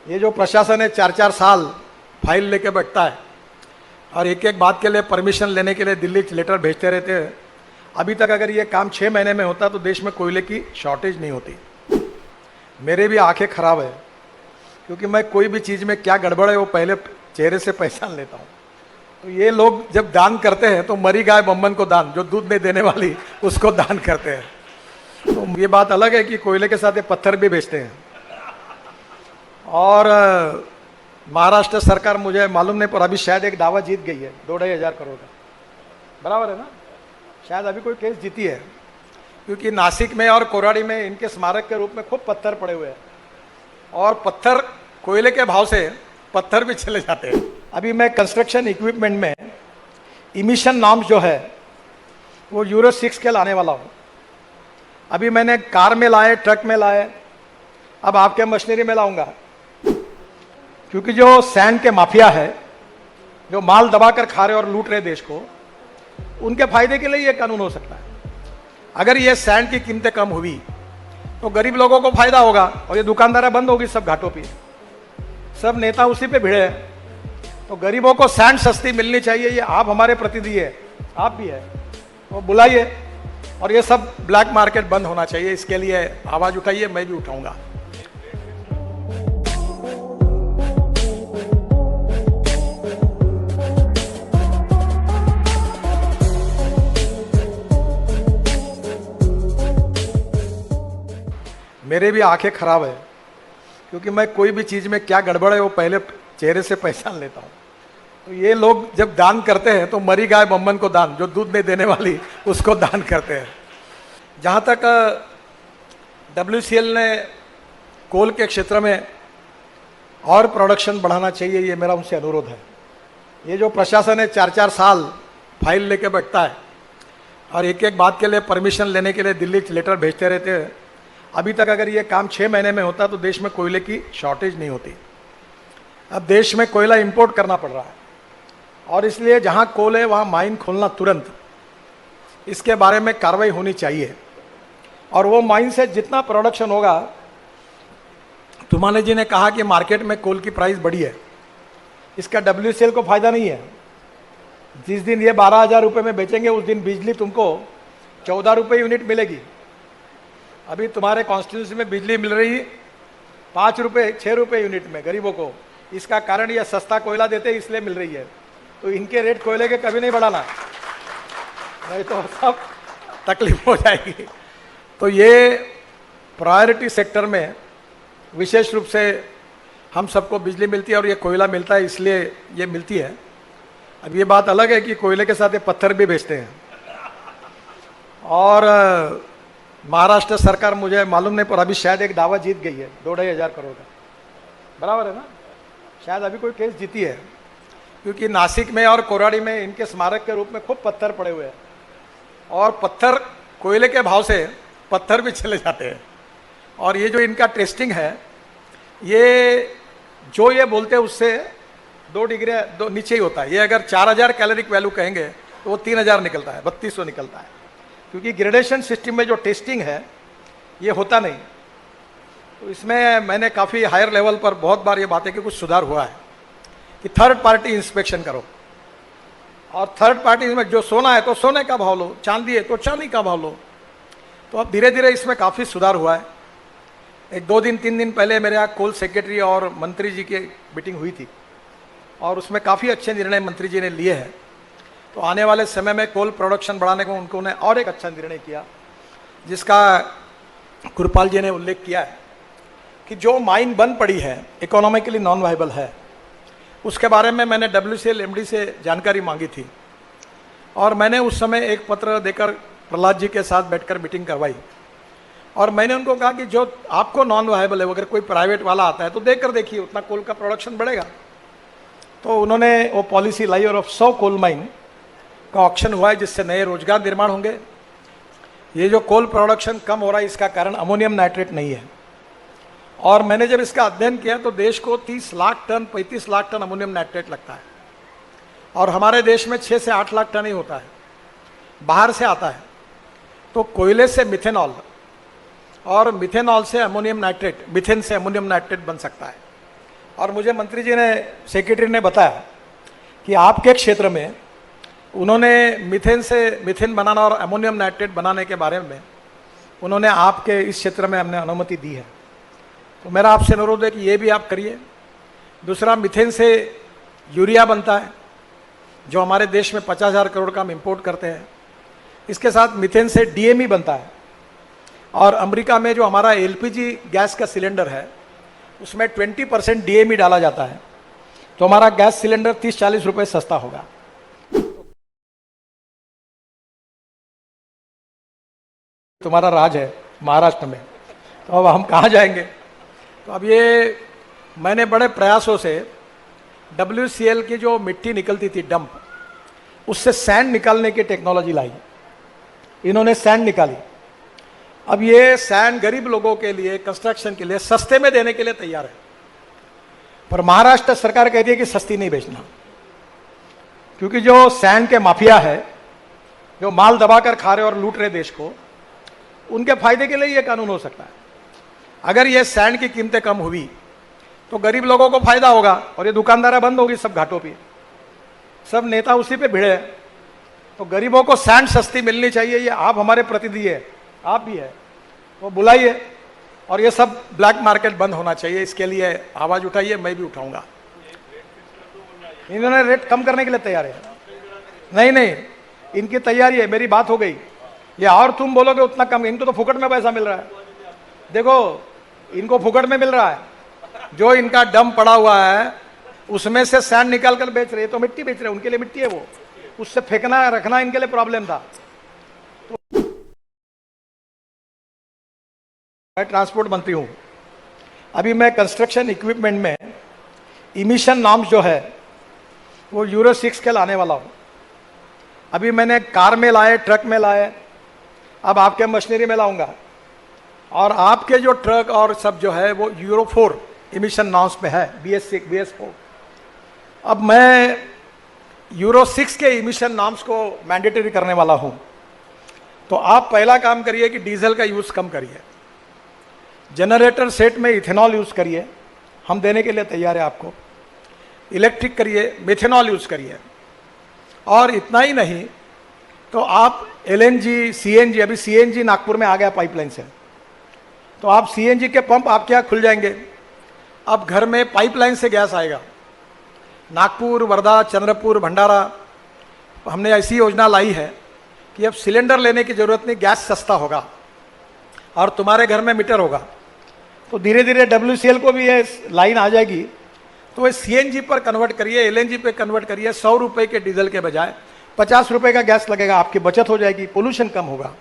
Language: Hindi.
ये जो प्रशासन है 4-4 साल फाइल लेके बैठता है और एक एक बात के लिए परमिशन लेने के लिए दिल्ली लेटर भेजते रहते हैं। अभी तक अगर ये काम 6 महीने में होता तो देश में कोयले की शॉर्टेज नहीं होती। मेरे भी आंखें खराब है क्योंकि मैं कोई भी चीज़ में क्या गड़बड़ है वो पहले चेहरे से पहचान लेता हूँ। तो ये लोग जब दान करते हैं तो मरी गाय बम्बन को दान, जो दूध नहीं देने वाली उसको दान करते हैं। तो ये बात अलग है कि कोयले के साथ ये पत्थर भी बेचते हैं। और महाराष्ट्र सरकार मुझे मालूम नहीं पर अभी शायद एक दावा जीत गई है 2-2.5 करोड़ का, बराबर है ना? शायद अभी कोई केस जीती है क्योंकि नासिक में और कोराड़ी में इनके स्मारक के रूप में खूब पत्थर पड़े हुए हैं और पत्थर कोयले के भाव से पत्थर भी चले जाते हैं। अभी मैं कंस्ट्रक्शन इक्विपमेंट में इमिशन नॉर्म्स जो है वो यूरो 6 के लाने वाला हूँ। अभी मैंने कार में लाए, ट्रक में लाए, अब आपके मशीनरी में लाऊंगा क्योंकि जो सैंड के माफिया है जो माल दबाकर खा रहे और लूट रहे देश को, उनके फायदे के लिए ये कानून हो सकता है। अगर ये सैंड की कीमतें कम हुई तो गरीब लोगों को फायदा होगा और ये दुकानदारा बंद होगी सब घाटों पे, सब नेता उसी पे भिड़े हैं। तो गरीबों को सैंड सस्ती मिलनी चाहिए, ये आप हमारे प्रतिनिधि है, आप भी है, तो बुलाइए और ये सब ब्लैक मार्केट बंद होना चाहिए। इसके लिए आवाज उठाइए, मैं भी उठाऊंगा। मेरे भी आंखें खराब है क्योंकि मैं कोई भी चीज़ में क्या गड़बड़ है वो पहले चेहरे से पहचान लेता हूँ। तो ये लोग जब दान करते हैं तो मरी गाय बम्बन को दान, जो दूध नहीं देने वाली उसको दान करते हैं। जहाँ तक WCL ने कोल के क्षेत्र में और प्रोडक्शन बढ़ाना चाहिए, ये मेरा उनसे अनुरोध है। ये जो प्रशासन है 4-4 साल फाइल लेके बैठता है और एक एक बात के लिए परमिशन लेने के लिए दिल्ली लेटर भेजते रहते हैं। अभी तक अगर ये काम 6 महीने में होता तो देश में कोयले की शॉर्टेज नहीं होती। अब देश में कोयला इंपोर्ट करना पड़ रहा है और इसलिए जहाँ कोल है वहाँ माइन खोलना तुरंत, इसके बारे में कार्रवाई होनी चाहिए। और वो माइन से जितना प्रोडक्शन होगा, तुमाने जी ने कहा कि मार्केट में कोल की प्राइस बढ़ी है, इसका WCL को फायदा नहीं है। जिस दिन ये 12,000 रुपये में बेचेंगे उस दिन बिजली तुमको 14 रुपये यूनिट मिलेगी। अभी तुम्हारे कॉन्स्टिट्यूंसी में बिजली मिल रही 5 रुपये 6 रुपये यूनिट में गरीबों को। इसका कारण यह सस्ता कोयला देते इसलिए मिल रही है। तो इनके रेट कोयले के कभी नहीं बढ़ाना, नहीं तो सब तकलीफ हो जाएगी। तो ये प्रायोरिटी सेक्टर में विशेष रूप से हम सबको बिजली मिलती है और ये कोयला मिलता है इसलिए ये मिलती है। अब ये बात अलग है कि कोयले के साथ ये पत्थर भी बेचते हैं। और महाराष्ट्र सरकार मुझे मालूम नहीं पर अभी शायद एक दावा जीत गई है 2-2.5 करोड़ का, बराबर है ना? शायद अभी कोई केस जीती है क्योंकि नासिक में और कोराड़ी में इनके स्मारक के रूप में खूब पत्थर पड़े हुए हैं और पत्थर कोयले के भाव से पत्थर भी चले जाते हैं। और ये जो इनका टेस्टिंग है, ये जो ये बोलते हैं उससे 2 डिग्री नीचे ही होता है। ये अगर 4,000 कैलोरिक वैल्यू कहेंगे तो वो 3,000 निकलता है, 3200 निकलता है, क्योंकि ग्रेडेशन सिस्टम में जो टेस्टिंग है ये होता नहीं। तो इसमें मैंने काफ़ी हायर लेवल पर बहुत बार ये बातें कि कुछ सुधार हुआ है कि थर्ड पार्टी इंस्पेक्शन करो और थर्ड पार्टी में जो सोना है तो सोने का भाव लो, चांदी है तो चांदी का भाव लो। तो अब धीरे धीरे इसमें काफ़ी सुधार हुआ है। 1-2-3 दिन पहले मेरे यहाँ कोल सेक्रेटरी और मंत्री जी की मीटिंग हुई थी और उसमें काफ़ी अच्छे निर्णय मंत्री जी ने लिए हैं। तो आने वाले समय में कोल प्रोडक्शन बढ़ाने को उन्होंने और एक अच्छा निर्णय किया, जिसका कृपाल जी ने उल्लेख किया है कि जो माइन बंद पड़ी है, इकोनॉमिकली नॉन वाइबल है, उसके बारे में मैंने WCL MD से जानकारी मांगी थी और मैंने उस समय एक पत्र देकर प्रहलाद जी के साथ बैठकर मीटिंग करवाई और मैंने उनको कहा कि जो आपको नॉन वाइबल है, अगर कोई प्राइवेट वाला आता है तो देकर देखिए, उतना कोल का प्रोडक्शन बढ़ेगा। तो उन्होंने वो पॉलिसी लाई और 100 कोल माइन का ऑक्शन हुआ है, जिससे नए रोजगार निर्माण होंगे। ये जो कोल प्रोडक्शन कम हो रहा है इसका कारण अमोनियम नाइट्रेट नहीं है। और मैंने जब इसका अध्ययन किया तो देश को 30 lakh ton 35 lakh ton ammonium nitrate लगता है और हमारे देश में 6 से 8 लाख टन ही होता है, बाहर से आता है। तो कोयले से मिथेनॉल और मिथेनॉल से अमोनियम नाइट्रेट, मिथेन से अमोनियम नाइट्रेट बन सकता है। और मुझे मंत्री जी ने, सेक्रेटरी ने बताया कि आपके क्षेत्र में उन्होंने मीथेन बनाना और अमोनियम नाइट्रेट बनाने के बारे में उन्होंने आपके इस क्षेत्र में हमने अनुमति दी है। तो मेरा आपसे अनुरोध है कि ये भी आप करिए। दूसरा, मीथेन से यूरिया बनता है जो हमारे देश में 50,000 करोड़ का हम इंपोर्ट करते हैं। इसके साथ मीथेन से डीएमई बनता है और अमेरिका में जो हमारा एलपीजी गैस का सिलेंडर है उसमें 20% डीएमई डाला जाता है, तो हमारा गैस सिलेंडर 30-40 रुपये सस्ता होगा। तुम्हारा राज है महाराष्ट्र में, तो अब हम कहाँ जाएंगे? तो अब ये मैंने बड़े प्रयासों से WCL की जो मिट्टी निकलती थी डंप, उससे सैंड निकालने की टेक्नोलॉजी लाई। इन्होंने सैंड निकाली। अब ये सैंड गरीब लोगों के लिए, कंस्ट्रक्शन के लिए सस्ते में देने के लिए तैयार है, पर महाराष्ट्र सरकार कहती है कि सस्ती नहीं बेचना, क्योंकि जो सैंड के माफिया है, जो माल दबाकर खा रहे और लूट रहे देश को, उनके फायदे के लिए ये कानून हो सकता है। अगर ये सैंड की कीमतें कम हुई तो गरीब लोगों को फायदा होगा और ये दुकानदारा बंद होगी सब घाटों पे, सब नेता उसी पे भिड़े। तो गरीबों को सैंड सस्ती मिलनी चाहिए, ये आप हमारे प्रतिनिधि है, आप भी है, तो बुलाइए और ये सब ब्लैक मार्केट बंद होना चाहिए। इसके लिए आवाज उठाइए, मैं भी उठाऊंगा। इन्होंने रेट कम करने के लिए तैयार है। नहीं, इनकी तैयारी है, मेरी बात हो गई। ये और तुम बोलोगे उतना कम, इनको तो फुकट में पैसा मिल रहा है। देखो, इनको फुकट में मिल रहा है। जो इनका डम पड़ा हुआ है उसमें से सैंड निकाल कर बेच रहे, तो मिट्टी बेच रहे, उनके लिए मिट्टी है वो, उससे फेंकना रखना इनके लिए प्रॉब्लम था। तो मैं ट्रांसपोर्ट मंत्री हूं, अभी मैं कंस्ट्रक्शन इक्विपमेंट में इमिशन नॉर्म्स जो है वो यूरो 6 के लाने वाला हूं। अभी मैंने कार में लाए, ट्रक में लाए, अब आपके मशीनरी में लाऊंगा। और आपके जो ट्रक और सब जो है वो यूरो 4 इमिशन नॉर्म्स पे है, BS6, BS4। अब मैं यूरो 6 के इमिशन नॉर्म्स को मैंडेटरी करने वाला हूं। तो आप पहला काम करिए कि डीजल का यूज़ कम करिए, जनरेटर सेट में इथेनॉल यूज़ करिए, हम देने के लिए तैयार है आपको। इलेक्ट्रिक करिए, मिथेनॉल यूज़ करिए। और इतना ही नहीं तो आप LNG, CNG, अभी CNG नागपुर में आ गया पाइपलाइन से, तो आप CNG के पंप आपके यहाँ खुल जाएंगे। अब घर में पाइपलाइन से गैस आएगा। नागपुर, वर्धा, चंद्रपुर, भंडारा, हमने ऐसी योजना लाई है कि अब सिलेंडर लेने की जरूरत नहीं, गैस सस्ता होगा और तुम्हारे घर में मीटर होगा। तो धीरे धीरे WCL को भी ये लाइन आ जाएगी, तो ये CNG पर कन्वर्ट करिए, LNG पे कन्वर्ट करिए। 100 रुपये के डीजल के बजाय 50 रुपये का गैस लगेगा, आपकी बचत हो जाएगी, पोल्यूशन कम होगा।